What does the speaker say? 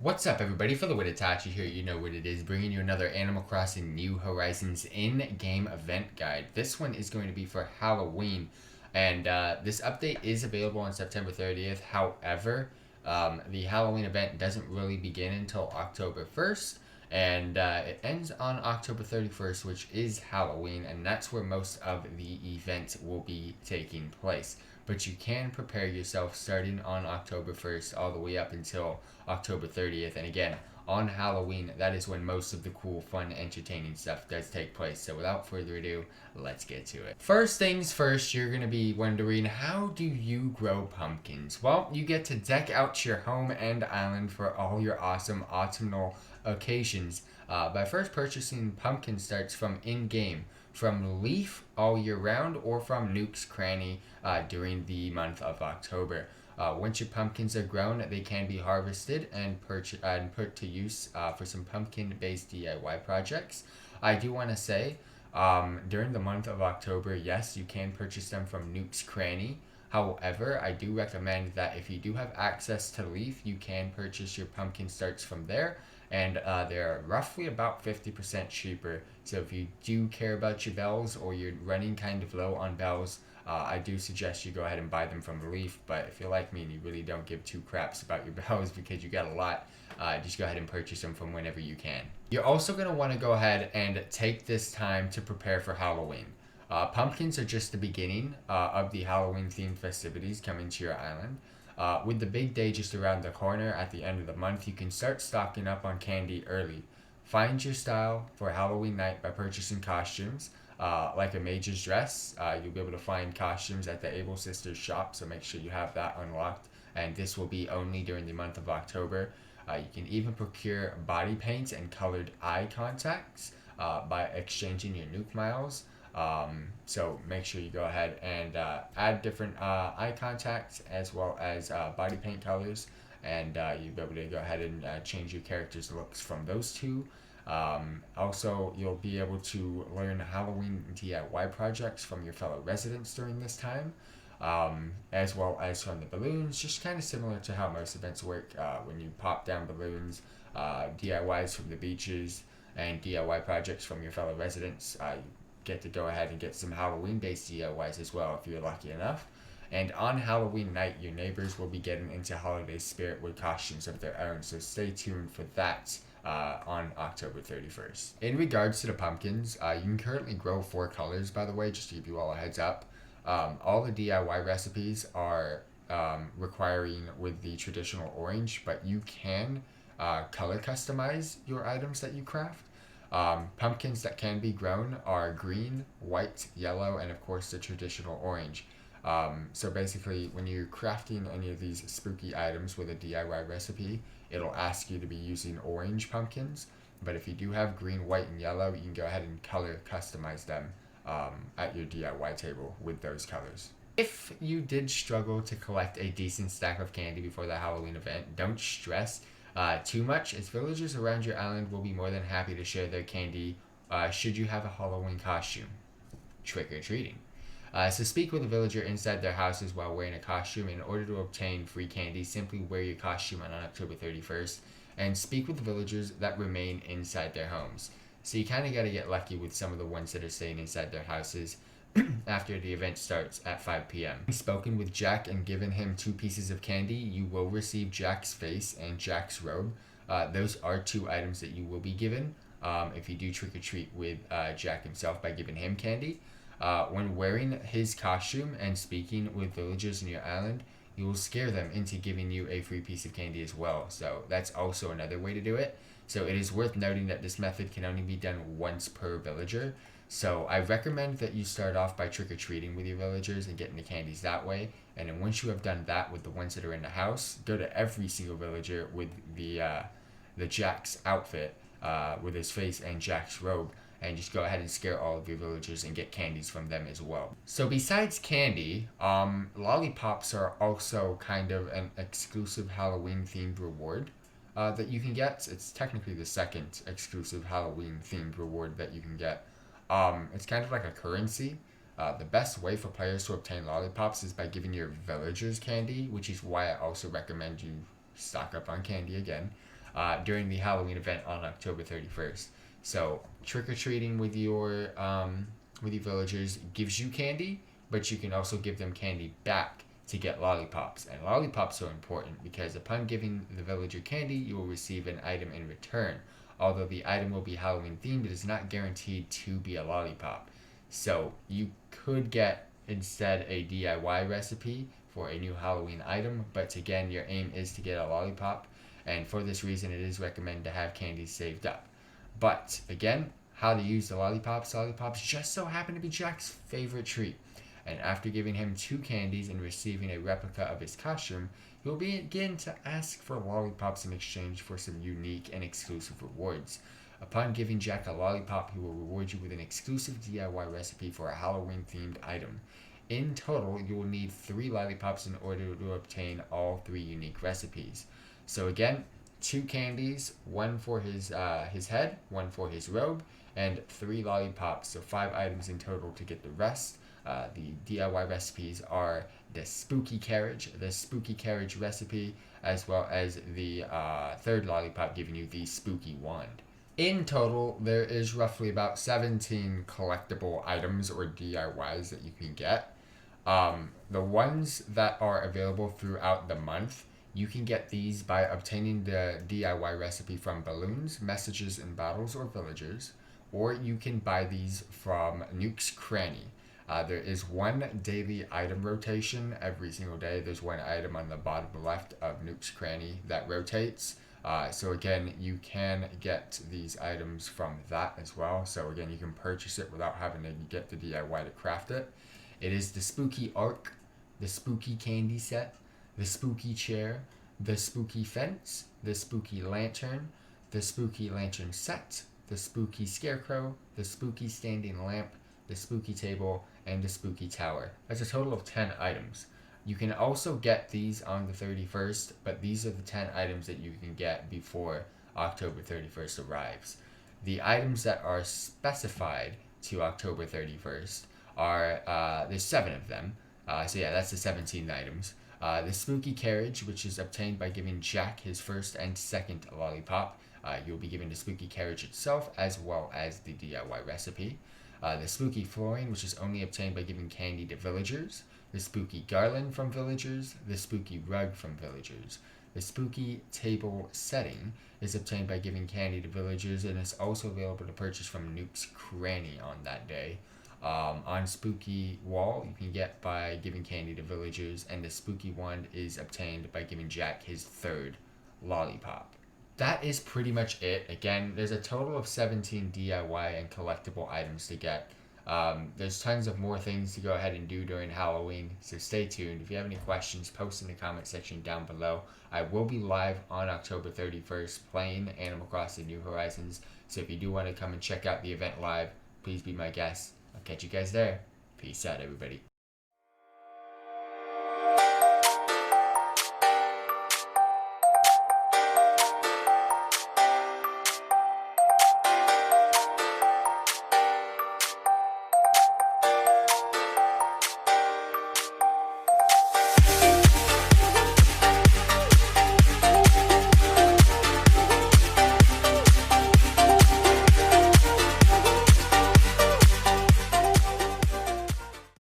What's up, everybody? FTWitachi here. You know what it is, bringing you another Animal Crossing New Horizons in-game event guide. This one is going to be for Halloween, and this update is available on September 30th. However, the Halloween event doesn't really begin until October 1st, and it ends on October 31st, which is Halloween, and that's where most of the event will be taking place. But you can prepare yourself starting on October 1st all the way up until October 30th. And again, on Halloween, that is when most of the cool, fun, entertaining stuff does take place. So without further ado, let's get to it. First things first, you're going to be wondering, how do you grow pumpkins? Well, you get to deck out your home and island for all your awesome autumnal occasions by first purchasing pumpkin starts from in-game, from Leaf all year round, or from Nuke's Cranny during the month of October. Once your pumpkins are grown, they can be harvested and put to use for some pumpkin-based DIY projects. I do want to say, during the month of October, yes, you can purchase them from Nuke's Cranny. However, I do recommend that if you do have access to Leaf, you can purchase your pumpkin starts from there, and they're roughly about 50% cheaper. So if you do care about your bells, or you're running kind of low on bells, I do suggest you go ahead and buy them from Leaf. But if you're like me and you really don't give two craps about your bells because you got a lot, just go ahead and purchase them from whenever you can. You're also going to want to go ahead and take this time to prepare for Halloween. Pumpkins are just the beginning of the Halloween themed festivities coming to your island. With the big day just around the corner at the end of the month, you can start stocking up on candy early. Find your style for Halloween night by purchasing costumes. Like a mage's dress, you'll be able to find costumes at the Able Sisters shop, so make sure you have that unlocked. And this will be only during the month of October. You can even procure body paints and colored eye contacts by exchanging your Nuke Miles. So make sure you go ahead and add different eye contacts as well as body paint colors, and you'll be able to go ahead and change your character's looks from those two. Also, you'll be able to learn Halloween DIY projects from your fellow residents during this time, as well as from the balloons, just kind of similar to how most events work when you pop down balloons, DIYs from the beaches, and DIY projects from your fellow residents. You get to go ahead and get some Halloween-based DIYs as well if you're lucky enough. And on Halloween night, your neighbors will be getting into holiday spirit with costumes of their own, so stay tuned for that on October 31st. In regards to the pumpkins, you can currently grow 4 colors, by the way, just to give you all a heads up. All the DIY recipes are requiring with the traditional orange, but you can color customize your items that you craft. Pumpkins that can be grown are green, white, yellow, and of course the traditional orange. So basically, when you're crafting any of these spooky items with a DIY recipe, it'll ask you to be using orange pumpkins. But if you do have green, white, and yellow, you can go ahead and color customize them at your DIY table with those colors. If you did struggle to collect a decent stack of candy before the Halloween event, don't stress too much, as villagers around your island will be more than happy to share their candy should you have a Halloween costume. Trick or treating. So speak with a villager inside their houses while wearing a costume. In order to obtain free candy, simply wear your costume on October 31st, and speak with the villagers that remain inside their homes. So you kind of got to get lucky with some of the ones that are staying inside their houses after the event starts at 5 p.m. Spoken with Jack and given him 2 pieces of candy, you will receive Jack's face and Jack's robe. Those are 2 items that you will be given if you do trick or treat with Jack himself by giving him candy. When wearing his costume and speaking with villagers in your island, you will scare them into giving you a free piece of candy as well. So that's also another way to do it. So it is worth noting that this method can only be done once per villager. So I recommend that you start off by trick-or-treating with your villagers and getting the candies that way. And then once you have done that with the ones that are in the house, go to every single villager with the Jack's outfit, with his face and Jack's robe, and just go ahead and scare all of your villagers and get candies from them as well. So besides candy, Lollipops are also kind of an exclusive Halloween-themed reward that you can get. It's technically the second exclusive Halloween-themed reward that you can get. It's kind of like a currency. The best way for players to obtain Lollipops is by giving your villagers candy, which is why I also recommend you stock up on candy again. during the Halloween event on October 31st. So trick-or-treating with your villagers gives you candy, but you can also give them candy back to get lollipops. And lollipops are important because upon giving the villager candy, you will receive an item in return. Although the item will be Halloween themed, it is not guaranteed to be a lollipop. So you could get instead a DIY recipe for a new Halloween item, but again, your aim is to get a lollipop, and for this reason, it is recommended to have candies saved up. But again, how to use the lollipops? Lollipops just so happen to be Jack's favorite treat, and after giving him 2 candies and receiving a replica of his costume, he will begin to ask for lollipops in exchange for some unique and exclusive rewards. Upon giving Jack a lollipop, he will reward you with an exclusive DIY recipe for a Halloween-themed item. In total, you will need 3 lollipops in order to obtain all 3 unique recipes. So again, 2 candies, 1 for his head, 1 for his robe, and 3 lollipops, so 5 items in total to get the rest. The DIY recipes are the Spooky Carriage recipe, as well as the 3rd lollipop giving you the Spooky Wand. In total, there is roughly about 17 collectible items or DIYs that you can get. The ones that are available throughout the month, you can get these by obtaining the DIY recipe from Balloons, Messages in Battles, or Villagers, or you can buy these from Nuke's Cranny. There is 1 daily item rotation every single day. There's 1 item on the bottom left of Nuke's Cranny that rotates. So again, you can get these items from that as well. So again, you can purchase it without having to get the DIY to craft it. It is the Spooky Arc, the Spooky Candy Set, the Spooky Chair, the Spooky Fence, the Spooky Lantern, the Spooky Lantern Set, the Spooky Scarecrow, the Spooky Standing Lamp, the Spooky Table, and the Spooky Tower. That's a total of 10 items. You can also get these on the 31st, but these are the 10 items that you can get before October 31st arrives. The items that are specified to October 31st are, there's 7 of them. So yeah, that's the 17 items. The Spooky Carriage, which is obtained by giving Jack his 1st and 2nd lollipop. You'll be given the Spooky Carriage itself, as well as the DIY recipe. The Spooky Flooring, which is only obtained by giving candy to villagers. The Spooky Garland from villagers. The Spooky Rug from villagers. The Spooky Table Setting is obtained by giving candy to villagers and is also available to purchase from Nuke's Cranny on that day. On Spooky Wall, you can get by giving candy to villagers, and the Spooky Wand is obtained by giving Jack his 3rd lollipop. That is pretty much it. Again, there's a total of 17 DIY and collectible items to get. There's tons of more things to go ahead and do during Halloween, so stay tuned. If you have any questions, post in the comment section down below. I will be live on October 31st playing Animal Crossing New Horizons, so if you do want to come and check out the event live, please be my guest. I'll catch you guys there. Peace out, everybody.